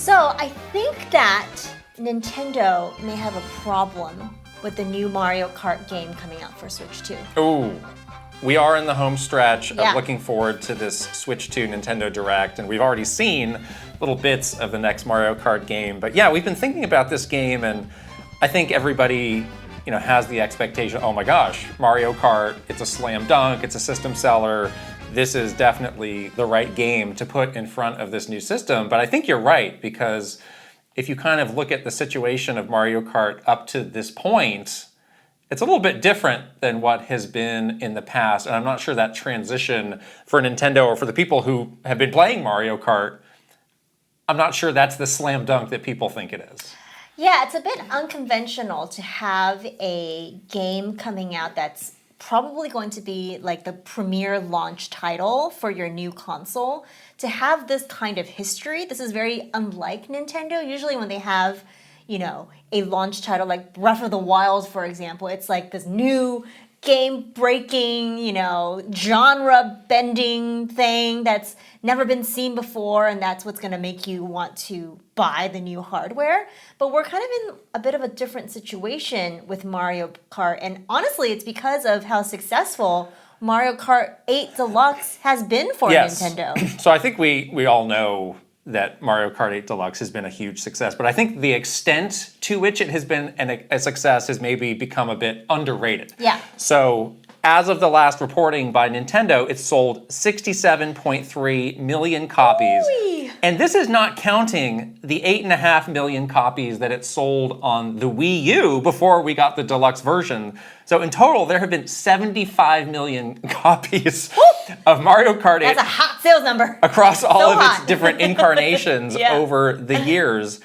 So I think that Nintendo may have a problem with the new Mario Kart game coming out for Switch 2. Ooh, we are in the home stretch of Yeah. looking forward to this Switch 2 Nintendo Direct, and we've already seen little bits of the next Mario Kart game. But yeah, we've been thinking about this game, and I think everybody, has the expectation, oh my gosh, Mario Kart, it's a slam dunk, it's a system seller. This is definitely the right game to put in front of this new system. But I think you're right, because if you kind of look at the situation of Mario Kart up to this point, it's a little bit different than what has been in the past. And I'm not sure that transition for Nintendo or for the people who have been playing Mario Kart, I'm not sure that's the slam dunk that people think it is. Yeah, it's a bit unconventional to have a game coming out that's probably going to be like the premier launch title for your new console. To have this kind of history, this is very unlike Nintendo. Usually when they have, a launch title like Breath of the Wild, for example, it's like this new game-breaking, genre-bending thing that's never been seen before, and that's what's going to make you want to buy the new hardware. But we're kind of in a bit of a different situation with Mario Kart, and honestly, it's because of how successful Mario Kart 8 Deluxe has been for Nintendo. So I think we all know that Mario Kart 8 Deluxe has been a huge success, but I think the extent to which it has been a success has maybe become a bit underrated. Yeah. So as of the last reporting by Nintendo, it's sold 67.3 million copies. Ooh-wee. And this is not counting the 8.5 million copies that it sold on the Wii U before we got the deluxe version. So in total, there have been 75 million copies of Mario Kart 8. That's a hot sales number. Across all So of hot. its different incarnations Yeah. over the years.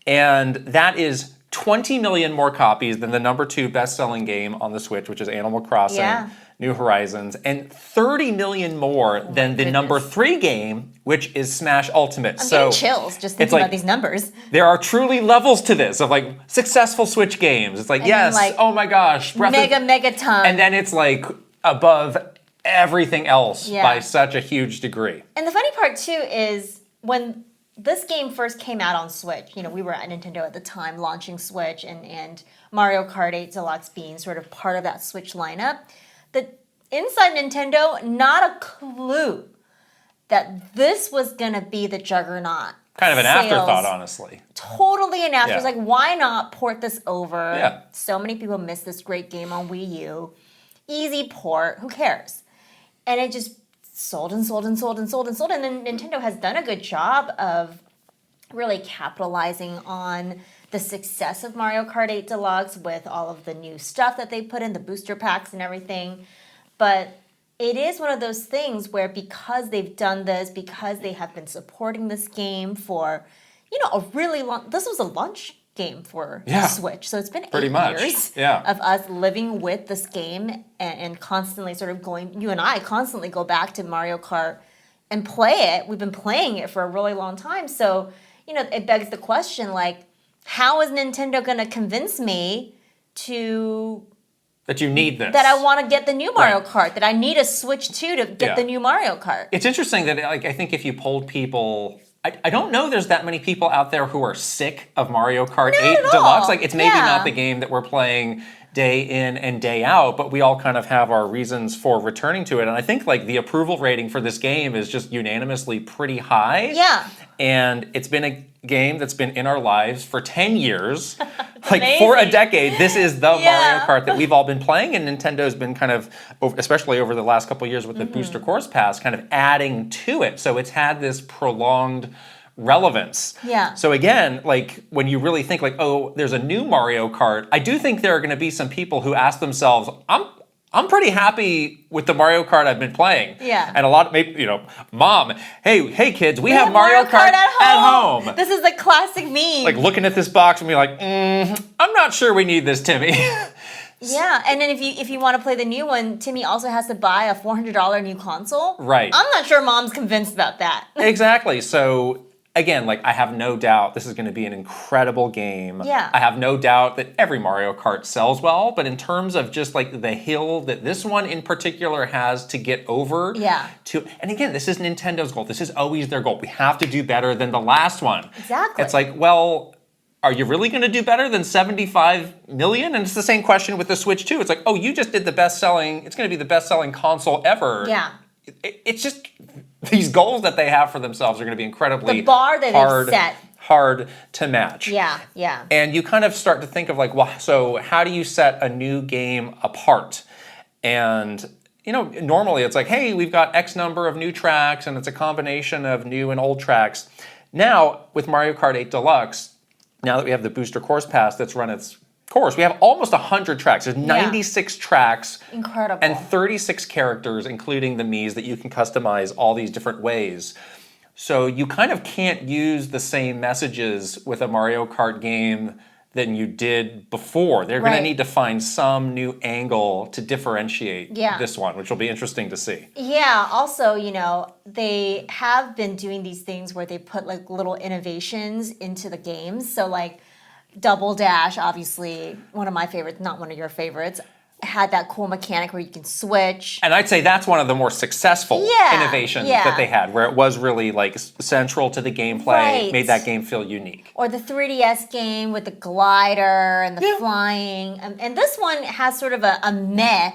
And that is 20 million more copies than the number 2 best-selling game on the Switch, which is Animal Crossing Yeah. New Horizons, and 30 million more than the number 3 game, which is Smash Ultimate. I'm getting chills just thinking about these numbers. There are truly levels to this of like successful Switch games. It's like, And yes, then, like, oh my gosh. Mega ton. And then it's like above everything else by such a huge degree. And the funny part too is when this game first came out on Switch, we were at Nintendo at the time launching Switch and Mario Kart 8 Deluxe being sort of part of that Switch lineup. The inside Nintendo, not a clue that this was gonna be the juggernaut. Kind of an sales. afterthought, honestly. Totally an afterthought. Yeah. It's like, why not port this over? Yeah. So many people miss this great game on Wii U. Easy port, who cares? And it just sold and sold and sold and sold and sold. And then Nintendo has done a good job of really capitalizing on the success of Mario Kart 8 Deluxe with all of the new stuff that they put in, the booster packs and everything. But it is one of those things where because they've done this, because they have been supporting this game for, a really long... This was a launch game for Switch. So it's been Pretty 8 much. years Yeah. of us living with this game and constantly sort of going... You and I constantly go back to Mario Kart and play it. We've been playing it for a really long time. So, it begs the question, like, how is Nintendo going to convince me that you need this? that I want to get the new Mario Kart, that I need a Switch 2 to get the new Mario Kart? It's interesting that I think if you polled people, I don't know there's that many people out there who are sick of Mario Kart 8 at Deluxe. all. It's maybe not the game that we're playing day in and day out, but we all kind of have our reasons for returning to it. And I think the approval rating for this game is just unanimously pretty high. Yeah. And it's been a game that's been in our lives for 10 years. amazing. For a decade, this is the Yeah. Mario Kart that we've all been playing, and Nintendo's been kind of, especially over the last couple of years with the Booster Course Pass, kind of adding to it. So it's had this prolonged relevance. Yeah. So again, when you really think oh, there's a new Mario Kart, I do think there are going to be some people who ask themselves, I'm pretty happy with the Mario Kart I've been playing. Yeah. And a lot, maybe, Mom, hey kids, we have Mario Kart at home. This is the classic meme. Looking at this box and be like, I'm not sure we need this, Timmy. Yeah, and then if you want to play the new one, Timmy also has to buy a $400 new console. Right. I'm not sure Mom's convinced about that. Exactly. So again, like, I have no doubt this is going to be an incredible game. Yeah. I have no doubt that every Mario Kart sells well, but in terms of just like the hill that this one in particular has to get over, Yeah. and again, this is Nintendo's goal. This is always their goal. We have to do better than the last one. Exactly. It's like, well, are you really going to do better than 75 million? And it's the same question with the Switch too. It's like, oh, you just did the best-selling. It's going to be the best-selling console ever. Yeah. It's just these goals that they have for themselves are going to be incredibly The bar that they've set. hard to match. Yeah, yeah. And you kind of start to think of like, well, so how do you set a new game apart? And normally it's like, hey, we've got X number of new tracks, and it's a combination of new and old tracks. Now with Mario Kart 8 Deluxe, now that we have the booster course pass that's run its course, we have almost 100 tracks. There's 96 tracks. Incredible. And 36 characters, including the Miis, that you can customize all these different ways. So you kind of can't use the same messages with a Mario Kart game than you did before. They're going to need to find some new angle to differentiate this one, which will be interesting to see. Yeah, also, they have been doing these things where they put like little innovations into the games. So like Double Dash, obviously, one of my favorites, not one of your favorites, had that cool mechanic where you can switch. And I'd say that's one of the more successful innovations that they had, where it was really like central to the gameplay, made that game feel unique. Or the 3DS game with the glider and the flying. And this one has sort of a meh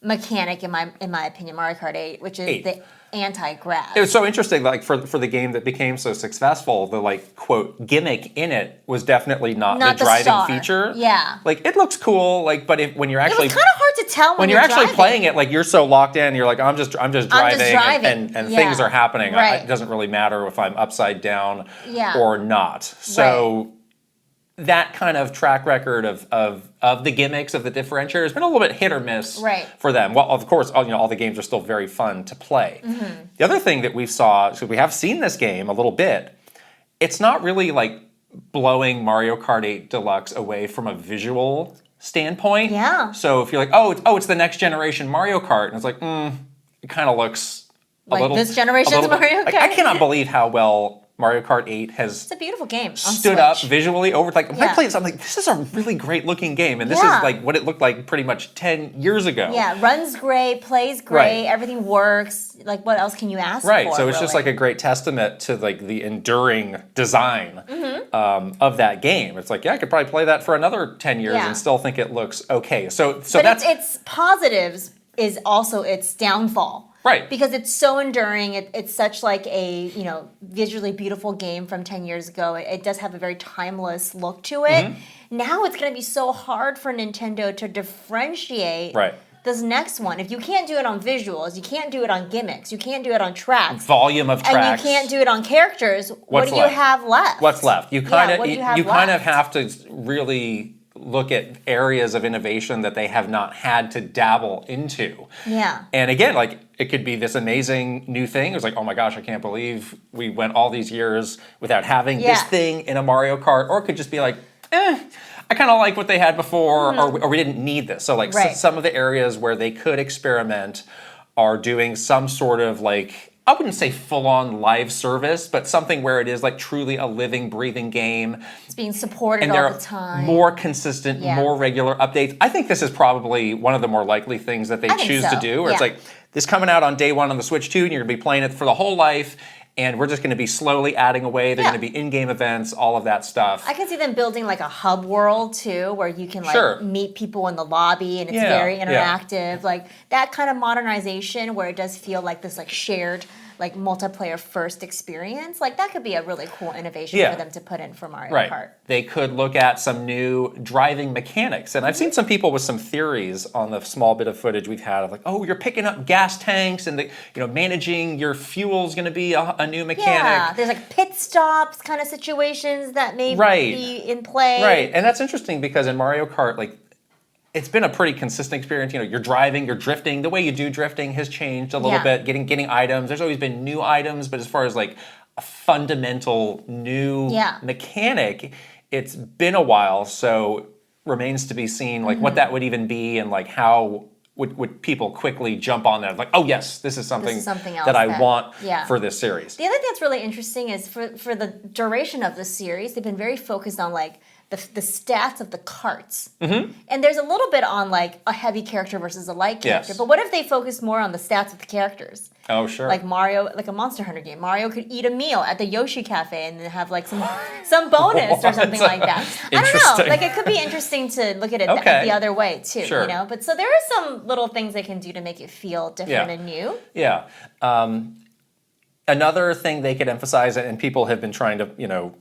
mechanic in my opinion, Mario Kart 8, which is the anti-grav. It was so interesting, like for the game that became so successful, the like quote gimmick in it was definitely not the driving feature. Yeah, like it looks cool, like but when you're actually, it was kind of hard to tell when you're actually driving. Playing it, like you're so locked in, you're like I'm just driving, and things are happening. It doesn't really matter if I'm upside down or not. So. That kind of track record of the gimmicks of the differentiator has been a little bit hit or miss for them. Well, of course, all the games are still very fun to play. Mm-hmm. The other thing that we saw, so we have seen this game a little bit, it's not really like blowing Mario Kart 8 Deluxe away from a visual standpoint. Yeah. So if you're like, it's the next generation Mario Kart, and it's like, it kind of looks a little... Like this generation's Mario Kart? I cannot believe how well Mario Kart 8 has it's a beautiful game. stood up visually over when I played this, I'm like, this is a really great looking game. And this is like what it looked like pretty much 10 years ago. Yeah, runs great, plays great, everything works. Like what else can you ask for? Right, so it's just like a great testament to like the enduring design of that game. It's like, I could probably play that for another 10 years and still think it looks okay. So but that's its positives is also its downfall. Right. Because it's so enduring. It's such like a, visually beautiful game from 10 years ago. It does have a very timeless look to it. Mm-hmm. Now it's going to be so hard for Nintendo to differentiate this next one. If you can't do it on visuals, you can't do it on gimmicks, you can't do it on tracks. Volume of tracks. And you can't do it on characters. What do you have left? What's left? You kind of have to really look at areas of innovation that they have not had to dabble into. Yeah. And again, like it could be this amazing new thing. It was like, oh my gosh, I can't believe we went all these years without having this thing in a Mario Kart. Or it could just be like, I kind of like what they had before, or we didn't need this. So like some of the areas where they could experiment are doing some sort of like, I wouldn't say full-on live service, but something where it is like truly a living, breathing game. It's being supported all the time. More consistent, more regular updates. I think this is probably one of the more likely things that they choose to do. Where it's like, this coming out on day one on the Switch 2, and you're going to be playing it for the whole life, and we're just going to be slowly adding away. They're going to be in-game events, all of that stuff. I can see them building like a hub world too, where you can like meet people in the lobby, and it's very interactive. Like that kind of modernization where it does feel like this like shared like multiplayer first experience. Like that could be a really cool innovation for them to put in for Mario Kart. They could look at some new driving mechanics. And I've seen some people with some theories on the small bit of footage we've had of like, you're picking up gas tanks and managing your fuel is going to be a new mechanic. Yeah, there's like pit stops kind of situations that may be in play. Right, and that's interesting because in Mario Kart, like, it's been a pretty consistent experience. You're driving, you're drifting. The way you do drifting has changed a little bit. Getting items. There's always been new items, but as far as like a fundamental new mechanic, it's been a while. So remains to be seen like what that would even be and like how would people quickly jump on that? Like, oh yes, this is something something that I else want yeah. for this series. The other thing that's really interesting is for the duration of the series, they've been very focused on like the stats of the carts. And there's a little bit on like a heavy character versus a light character. Yes. But what if they focus more on the stats of the characters? Oh, sure. Like Mario, like a Monster Hunter game. Mario could eat a meal at the Yoshi Cafe and then have like some bonus or something like that. I don't know. Interesting. Like it could be interesting to look at it Okay. the other way too. Sure. You know. But so there are some little things they can do to make it feel different and new. Yeah. Another thing they could emphasize, and people have been trying to,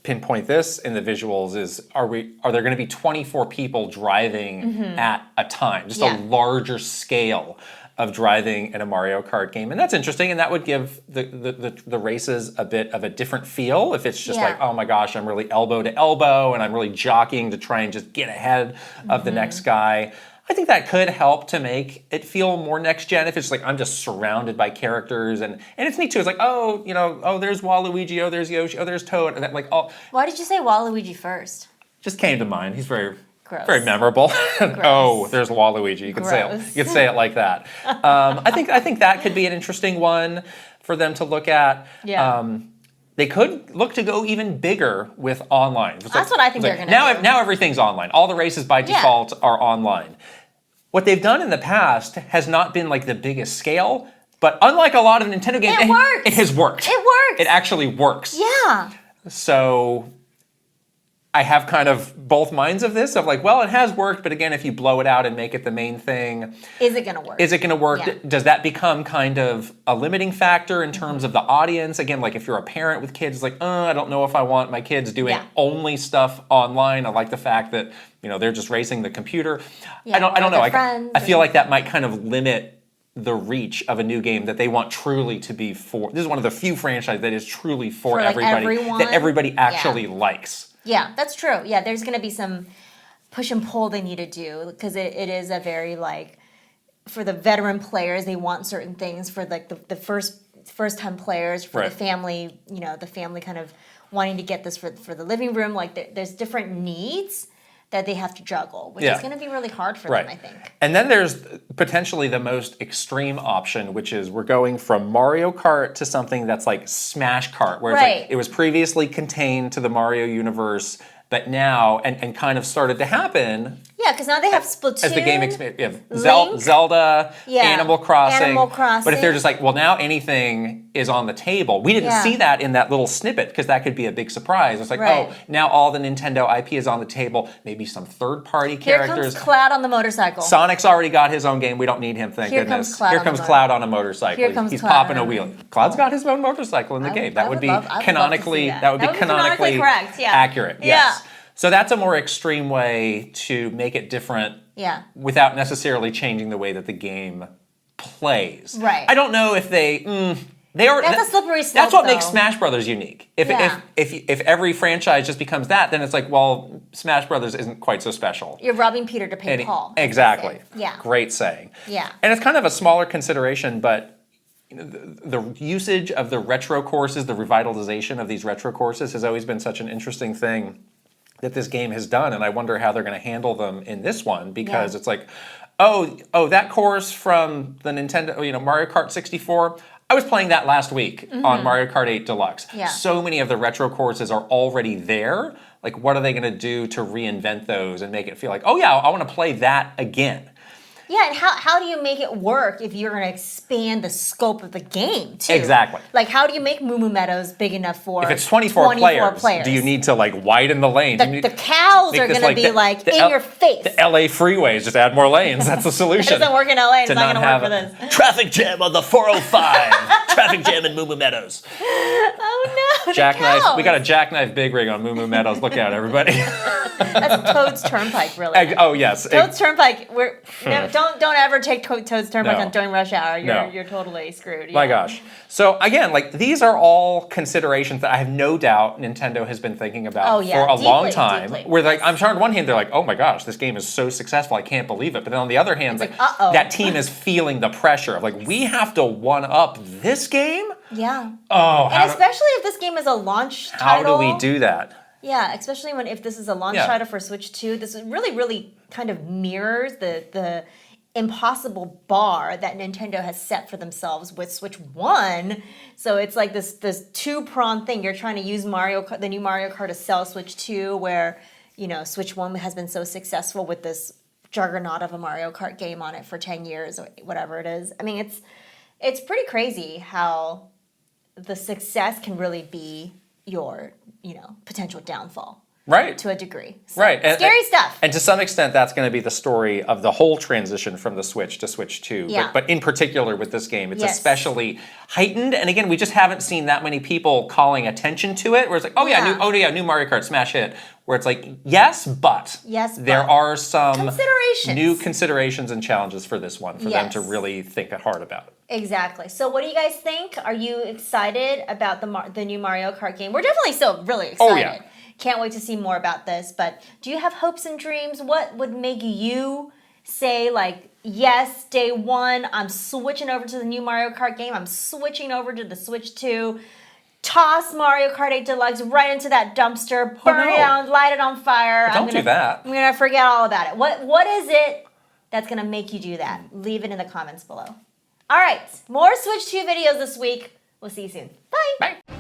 pinpoint this in the visuals, is are there going to be 24 people driving at a time? Just a larger scale of driving in a Mario Kart game. And that's interesting, and that would give the races a bit of a different feel if it's just like, oh my gosh, I'm really elbow to elbow, and I'm really jockeying to try and just get ahead of the next guy. I think that could help to make it feel more next gen if it's like I'm just surrounded by characters and it's neat too. It's like, oh, there's Waluigi, oh, there's Yoshi, oh, there's Toad, and that, like, oh. Why did you say Waluigi first? Just came to mind. He's very Gross. very memorable. Oh, there's Waluigi. You could say it like that. I think that could be an interesting one for them to look at. Yeah. They could look to go even bigger with online. That's what I think they're going to do. Now everything's online. All the races by default are online. What they've done in the past has not been like the biggest scale, but unlike a lot of Nintendo games, it has worked. It works. It actually works. Yeah. So I have kind of both minds of this, of like, well, it has worked, but again, if you blow it out and make it the main thing, is it going to work? Is it going to work? Yeah. Does that become kind of a limiting factor in terms of the audience? Again, like if you're a parent with kids, like, I don't know if I want my kids doing only stuff online. I like the fact that, they're just racing the computer. Yeah, I don't know. I feel like that might kind of limit the reach of a new game that they want truly to be for. This is one of the few franchises that is truly for everybody, that everybody actually likes. Yeah, that's true. Yeah, there's going to be some push and pull they need to do because it is a very like, for the veteran players, they want certain things. For like the first time players, for the family, the family kind of wanting to get this for the living room. Like there's different needs that they have to juggle, which is going to be really hard for them, I think. And then there's potentially the most extreme option, which is we're going from Mario Kart to something that's like Smash Kart, where it's like it was previously contained to the Mario universe, but now, and kind of started to happen. Yeah, because now they have Splatoon. As the game expands, Zelda, Animal Crossing. But if they're just like, well, now anything is on the table. We didn't see that in that little snippet because that could be a big surprise. It's like, oh, now all the Nintendo IP is on the table. Maybe some third-party characters. Here comes Cloud on the motorcycle. Sonic's already got his own game. We don't need him, thank goodness. Here comes Cloud on a motorcycle. He's popping a wheel. Cloud's got his own motorcycle in the game. That would be canonically correct. Accurate. Yes. So that's a more extreme way to make it different without necessarily changing the way that the game plays. Right. I don't know if they are. That's a slippery slope. That's what makes Smash Brothers unique. If every franchise just becomes that, then it's like, well, Smash Brothers isn't quite so special. You're robbing Peter to pay Paul. Exactly. Yeah. Great saying. Yeah. And it's kind of a smaller consideration, but the usage of the retro courses, the revitalization of these retro courses has always been such an interesting thing that this game has done, and I wonder how they're going to handle them in this one, because it's like, oh, that course from the Nintendo, Mario Kart 64, I was playing that last week on Mario Kart 8 Deluxe. Yeah. So many of the retro courses are already there. Like, what are they going to do to reinvent those and make it feel like, oh yeah, I want to play that again? Yeah, and how do you make it work if you're going to expand the scope of the game, too? Exactly. Like, how do you make Moo Moo Meadows big enough for If it's 24 players, do you need to, like, widen the lane? The cows are going to be, in your face. The LA freeways, just add more lanes. That's the solution. It doesn't work in LA. It's not going to work for this. Traffic jam on the 405. Traffic jam in Moo Moo Meadows. Oh, no. Jackknife. We got a jackknife big rig on Moo Moo Meadows. Look out, everybody. That's Toad's Turnpike, really. Oh, yes. Toad's Turnpike, don't ever take Toad's Turnpike during rush hour. You're totally screwed. My gosh. So again, like, these are all considerations that I have no doubt Nintendo has been thinking about for a long time. Where I'm sure on one hand they're like, oh my gosh, this game is so successful, I can't believe it. But then on the other hand, that team is feeling the pressure of like, we have to one up this game? Yeah. Oh, and especially if this game is a launch title. How do we do that? Yeah, especially if this is a launch title for Switch 2, this really, really kind of mirrors the impossible bar that Nintendo has set for themselves with Switch 1. So it's like this two-pronged thing. You're trying to use the new Mario Kart to sell Switch 2, where, Switch 1 has been so successful with this juggernaut of a Mario Kart game on it for 10 years or whatever it is. I mean, it's pretty crazy how the success can really be your, potential downfall. Right. To a degree. So, right. Scary stuff. And to some extent, that's going to be the story of the whole transition from the Switch to Switch 2. Yeah. But in particular with this game, it's especially heightened. And again, we just haven't seen that many people calling attention to it, where it's like, new Mario Kart smash hit. Where it's like, yes, but there are some new considerations and challenges for this one, for them to really think hard about. Exactly. So what do you guys think? Are you excited about the new Mario Kart game? We're definitely still really excited. Oh, yeah. Can't wait to see more about this. But do you have hopes and dreams? What would make you say, like, yes, day one, I'm switching over to the new Mario Kart game. I'm switching over to the Switch 2. Toss Mario Kart 8 Deluxe right into that dumpster. Burn it down, light it on fire. Don't do that. I'm going to forget all about it. What is it that's going to make you do that? Leave it in the comments below. All right, more Switch 2 videos this week. We'll see you soon. Bye. Bye.